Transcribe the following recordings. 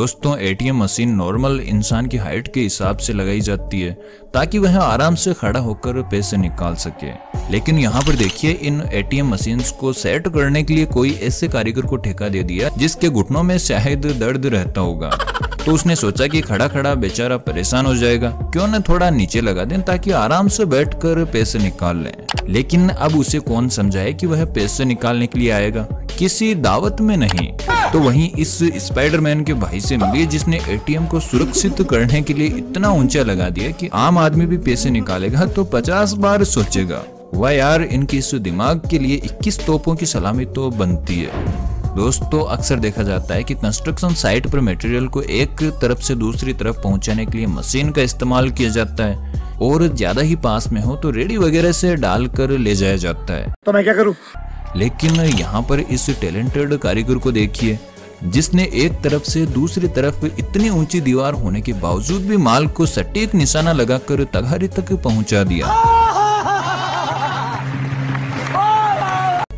दोस्तों ATM machine normal इंसान की हाइट के हिसाब से लगाई जाती है ताकि वह आराम से खड़ा होकर पैसे निकाल सके। लेकिन यहाँ पर देखिए इन एटीएम मशीन्स को सेट करने के लिए कोई ऐसे कारीगर को ठेका दे दिया जिसके घुटनों में शायद दर्द रहता होगा। तो उसने सोचा कि खड़ा खड़ा बेचारा परेशान हो जाएगा, क्यों न थोड़ा नीचे लगा दें ताकि आराम से बैठकर पैसे निकाल लें। लेकिन अब उसे कौन समझाए कि वह पैसे निकालने के लिए आएगा, किसी दावत में नहीं। तो वहीं इस स्पाइडरमैन के भाई से मिली जिसने एटीएम को सुरक्षित करने के लिए इतना ऊंचा लगा दिया कि आम आदमी भी पैसे निकालेगा तो 50 बार सोचेगा। वाह यार, इनकी इस दिमाग के लिए 21 तोपों की सलामी तो बनती है। दोस्तों अक्सर देखा जाता है कि कंस्ट्रक्शन साइट पर मटेरियल को एक तरफ से दूसरी तरफ पहुंचाने के लिए मशीन का इस्तेमाल किया जाता है और ज्यादा ही पास में हो तो रेडी वगैरह से डालकर ले जाया जाता है। तो मैं क्या करूं? लेकिन यहाँ पर इस टैलेंटेड कारीगर को देखिए जिसने एक तरफ से दूसरी तरफ इतनी ऊंची दीवार होने के बावजूद भी माल को सटीक निशाना लगाकर तगारी तक पहुंचा दिया।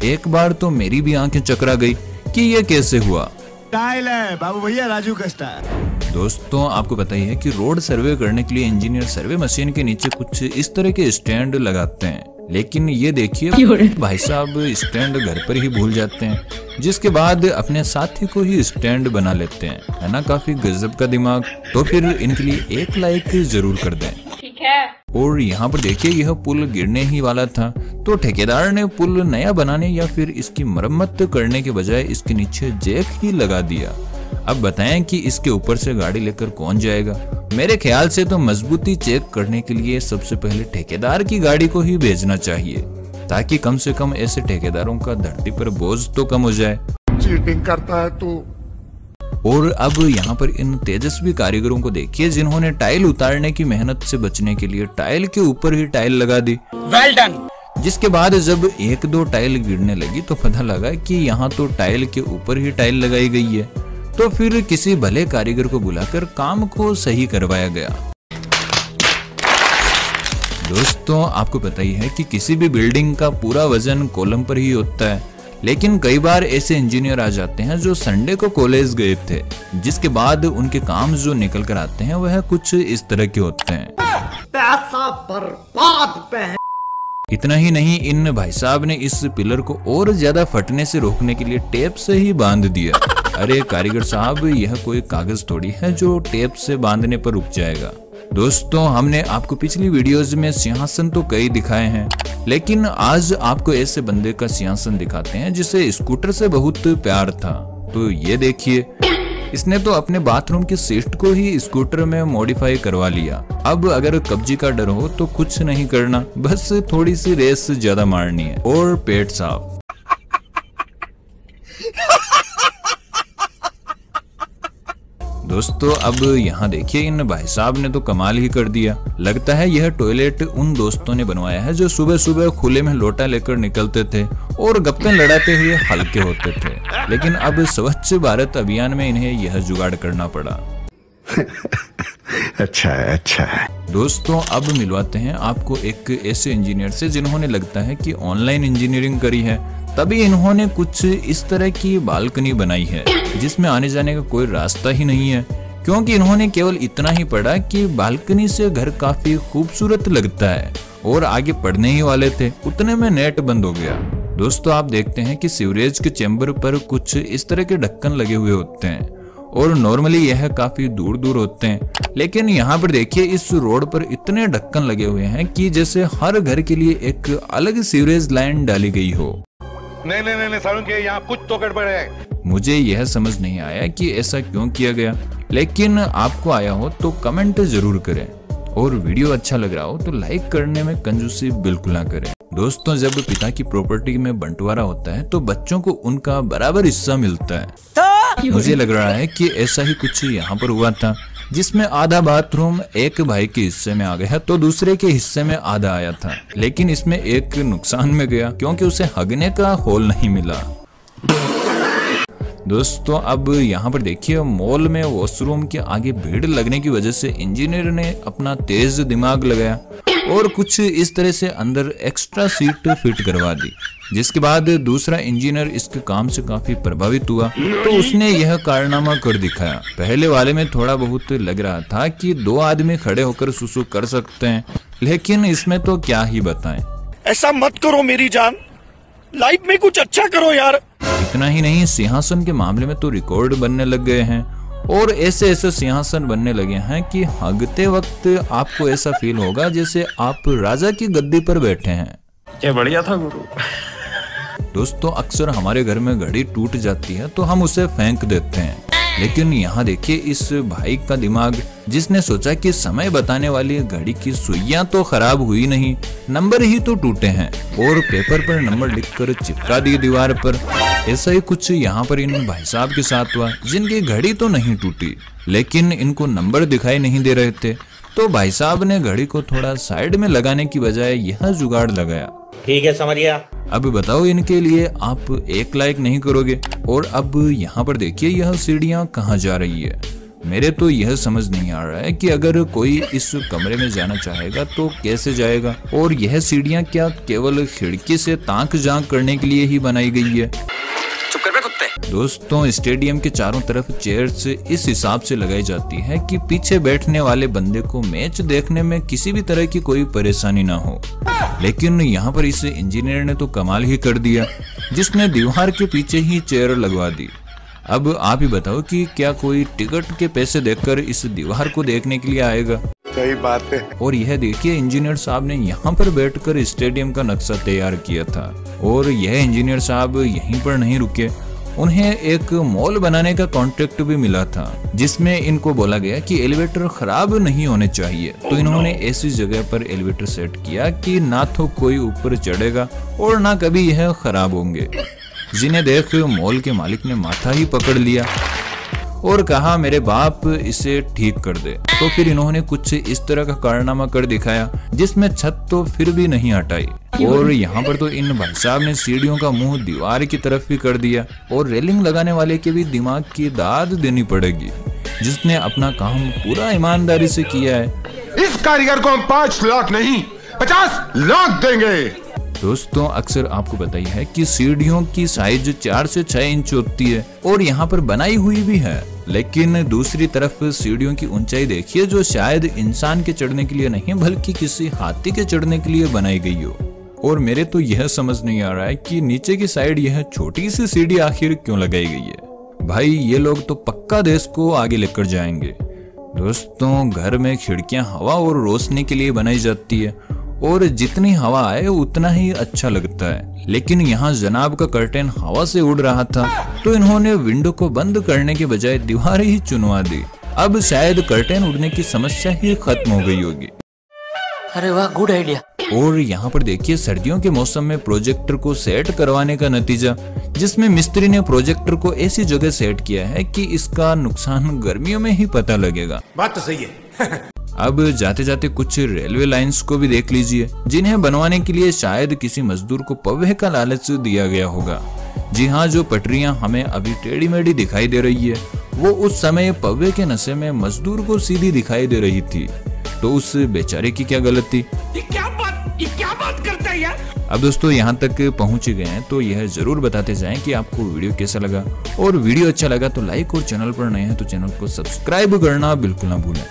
एक बार तो मेरी भी आंखें चकरा गई कि ये कैसे हुआ। स्टाइल है बाबू भैया, राजू का स्टाइल। दोस्तों आपको पता ही है कि रोड सर्वे करने के लिए इंजीनियर सर्वे मशीन के नीचे कुछ इस तरह के स्टैंड लगाते हैं, लेकिन ये देखिए भाई साहब स्टैंड घर पर ही भूल जाते हैं, जिसके बाद अपने साथी को ही स्टैंड बना लेते हैं। है ना काफी गजब का दिमाग। तो फिर इनके लिए एक लाइक जरूर कर दें। ठीक है। और यहाँ पर देखिए यह पुल गिरने ही वाला था तो ठेकेदार ने पुल नया बनाने या फिर इसकी मरम्मत करने के बजाय इसके नीचे जैक ही लगा दिया। अब बताएं कि इसके ऊपर से गाड़ी लेकर कौन जाएगा। मेरे ख्याल से तो मजबूती चेक करने के लिए सबसे पहले ठेकेदार की गाड़ी को ही भेजना चाहिए ताकि कम से कम ऐसे ठेकेदारों का धरती पर बोझ तो कम हो जाए। चीटिंग करता है तू। और अब यहाँ पर इन तेजस्वी कारीगरों को देखिए जिन्होंने टाइल उतारने की मेहनत से बचने के लिए टाइल के ऊपर ही टाइल लगा दी। Well done. जिसके बाद जब एक दो टाइल गिरने लगी तो पता लगा कि यहाँ तो टाइल के ऊपर ही टाइल लगाई गई है। तो फिर किसी भले कारीगर को बुलाकर काम को सही करवाया गया। दोस्तों आपको पता ही है कि किसी भी बिल्डिंग का पूरा वजन कॉलम पर ही होता है, लेकिन कई बार ऐसे इंजीनियर आ जाते हैं जो संडे को कॉलेज गए थे, जिसके बाद उनके काम जो निकल कर आते हैं वह कुछ इस तरह के होते हैं। पैसा बर्बाद पे है। इतना ही नहीं, इन भाई साहब ने इस पिलर को और ज्यादा फटने से रोकने के लिए टेप से ही बांध दिया। अरे कारीगर साहब, यह कोई कागज थोड़ी है जो टेप से बांधने पर रुक जाएगा। दोस्तों हमने आपको पिछली वीडियोज में सिंहासन तो कई दिखाए हैं, लेकिन आज आपको ऐसे बंदे का सिंहासन दिखाते हैं जिसे स्कूटर से बहुत प्यार था। तो ये देखिए, इसने तो अपने बाथरूम की सीट को ही स्कूटर में मॉडिफाई करवा लिया। अब अगर कब्जी का डर हो तो कुछ नहीं करना, बस थोड़ी सी रेस ज्यादा मारनी है और पेट साफ। दोस्तों अब यहाँ देखिए इन भाई साहब ने तो कमाल ही कर दिया। लगता है यह टॉयलेट उन दोस्तों ने बनवाया है जो सुबह सुबह खुले में लोटा लेकर निकलते थे और गप्पे लड़ाते हुए हल्के होते थे, लेकिन अब स्वच्छ भारत अभियान में इन्हें यह जुगाड़ करना पड़ा। अच्छा है। दोस्तों अब मिलवाते हैं आपको एक ऐसे इंजीनियर से जिन्होंने लगता है कि ऑनलाइन इंजीनियरिंग करी है, तभी इन्होंने कुछ इस तरह की बालकनी बनाई है जिसमें आने जाने का कोई रास्ता ही नहीं है, क्योंकि इन्होंने केवल इतना ही पढ़ा कि बालकनी से घर काफी खूबसूरत लगता है और आगे पढ़ने ही वाले थे, उतने में नेट बंद हो गया। दोस्तों आप देखते हैं कि सीवरेज के चैम्बर पर कुछ इस तरह के ढक्कन लगे हुए होते हैं और नॉर्मली यह काफी दूर दूर होते हैं, लेकिन यहाँ पर देखिए इस रोड पर इतने ढक्कन लगे हुए हैं कि जैसे हर घर के लिए एक अलग सीवरेज लाइन डाली गई हो। नहीं सारुण के यहाँ कुछ तो गड़बड़ है। मुझे यह समझ नहीं आया कि ऐसा क्यों किया गया, लेकिन आपको आया हो तो कमेंट जरूर करें और वीडियो अच्छा लग रहा हो तो लाइक करने में कंजूसी बिल्कुल ना करें। दोस्तों जब पिता की प्रॉपर्टी में बंटवारा होता है तो बच्चों को उनका बराबर हिस्सा मिलता है। मुझे लग रहा है कि ऐसा ही कुछ यहाँ पर हुआ था, जिसमें आधा बाथरूम एक भाई के हिस्से में आ गया तो दूसरे के हिस्से में आधा आया था, लेकिन इसमें एक नुकसान में गया क्योंकि उसे हगने का होल नहीं मिला। दोस्तों अब यहाँ पर देखिए मॉल में वॉशरूम के आगे भीड़ लगने की वजह से इंजीनियर ने अपना तेज दिमाग लगाया और कुछ इस तरह से अंदर एक्स्ट्रा सीट फिट करवा दी। जिसके बाद दूसरा इंजीनियर इसके काम से काफी प्रभावित हुआ तो उसने यह कारनामा कर दिखाया। पहले वाले में थोड़ा बहुत लग रहा था कि 2 आदमी खड़े होकर सुसु कर सकते हैं, लेकिन इसमें तो क्या ही बताएं। ऐसा मत करो मेरी जान, लाइफ में कुछ अच्छा करो यार। इतना ही नहीं, सिंहासन के मामले में तो रिकॉर्ड बनने लग गए हैं और ऐसे ऐसे सिंहासन बनने लगे हैं कि हगते वक्त आपको ऐसा फील होगा जैसे आप राजा की गद्दी पर बैठे हैं। क्या बढ़िया था गुरु। दोस्तों, अक्सर हमारे घर में घड़ी टूट जाती है तो हम उसे फेंक देते हैं, लेकिन यहाँ देखिए इस भाई का दिमाग, जिसने सोचा कि समय बताने वाली घड़ी की सुइयां तो खराब हुई नहीं, नंबर ही तो टूटे हैं, और पेपर पर नंबर लिखकर चिपका दिए दीवार पर। ऐसा ही कुछ यहाँ पर इन भाई साहब के साथ हुआ, जिनकी घड़ी तो नहीं टूटी लेकिन इनको नंबर दिखाई नहीं दे रहे थे। तो भाई साहब ने घड़ी को थोड़ा साइड में लगाने की बजाय यह जुगाड़ लगाया। ठीक है, समझ गया। अब बताओ, इनके लिए आप 1 लाइक नहीं करोगे? और अब यहाँ पर देखिए यह सीढ़ियाँ कहाँ जा रही है। मेरे तो यह समझ नहीं आ रहा है कि अगर कोई इस कमरे में जाना चाहेगा तो कैसे जाएगा, और यह सीढ़ियाँ क्या केवल खिड़की से ताक झांक करने के लिए ही बनाई गई है? दोस्तों, स्टेडियम के चारों तरफ चेयर्स इस हिसाब से लगाई जाती है कि पीछे बैठने वाले बंदे को मैच देखने में किसी भी तरह की कोई परेशानी ना हो। लेकिन यहाँ पर इस इंजीनियर ने तो कमाल ही कर दिया, जिसने दीवार के पीछे ही चेयर लगवा दी। अब आप ही बताओ कि क्या कोई टिकट के पैसे देकर इस दीवार को देखने के लिए आएगा? सही बात है। और यह देखिए, इंजीनियर साहब ने यहाँ पर बैठकर स्टेडियम का नक्शा तैयार किया था। और यह इंजीनियर साहब यहीं पर नहीं रुके, उन्हें एक मॉल बनाने का कॉन्ट्रैक्ट भी मिला था, जिसमें इनको बोला गया कि एलिवेटर खराब नहीं होने चाहिए। तो इन्होंने ऐसी जगह पर एलिवेटर सेट किया कि ना तो कोई ऊपर चढ़ेगा और ना कभी यह खराब होंगे, जिन्हें देख मॉल के मालिक ने माथा ही पकड़ लिया और कहा, मेरे बाप इसे ठीक कर दे। तो फिर इन्होंने कुछ इस तरह का कारनामा कर दिखाया, जिसमें छत तो फिर भी नहीं हटाई। और यहाँ पर तो इन भाई साहब ने सीढ़ियों का मुंह दीवार की तरफ भी कर दिया, और रेलिंग लगाने वाले के भी दिमाग की दाद देनी पड़ेगी, जिसने अपना काम पूरा ईमानदारी से किया है। इस कारीगर को हम 5 लाख नहीं 50 लाख देंगे। दोस्तों, अक्सर आपको पता ही है कि सीढ़ियों की साइज 4 से 6 इंच होती है और यहाँ पर बनाई हुई भी है, लेकिन दूसरी तरफ सीढ़ियों की ऊंचाई देखिए, जो शायद इंसान के चढ़ने के लिए नहीं बल्कि किसी हाथी के चढ़ने के लिए बनाई गई हो। और मेरे तो यह समझ नहीं आ रहा है कि नीचे की साइड यह छोटी सी सीढ़ी आखिर क्यों लगाई गई है। भाई, ये लोग तो पक्का देश को आगे लेकर जाएंगे। दोस्तों, घर में खिड़कियां हवा और रोशनी के लिए बनाई जाती है, और जितनी हवा आए उतना ही अच्छा लगता है। लेकिन यहाँ जनाब का कर्टेन हवा से उड़ रहा था, तो इन्होंने विंडो को बंद करने के बजाय दीवार ही चुनवा दी। अब शायद कर्टेन उड़ने की समस्या ही खत्म हो गई होगी। अरे वाह, गुड आइडिया। और यहाँ पर देखिए, सर्दियों के मौसम में प्रोजेक्टर को सेट करवाने का नतीजा, जिसमें मिस्त्री ने प्रोजेक्टर को ऐसी जगह सेट किया है कि इसका नुकसान गर्मियों में ही पता लगेगा। बात तो सही है। अब जाते जाते कुछ रेलवे लाइंस को भी देख लीजिए, जिन्हें बनवाने के लिए शायद किसी मजदूर को पौवे का लालच दिया गया होगा। जी हाँ, जो पटरियां हमें अभी टेढ़ी मेढ़ी दिखाई दे रही है, वो उस समय पौवे के नशे में मजदूर को सीधी दिखाई दे रही थी। तो उस बेचारे की क्या गलती? ये क्या बात करता है यार। अब दोस्तों, यहाँ तक पहुंच गए हैं तो यह जरूर बताते जाएं कि आपको वीडियो कैसा लगा, और वीडियो अच्छा लगा तो लाइक, और चैनल पर नए हैं तो चैनल को सब्सक्राइब करना बिल्कुल ना भूलें।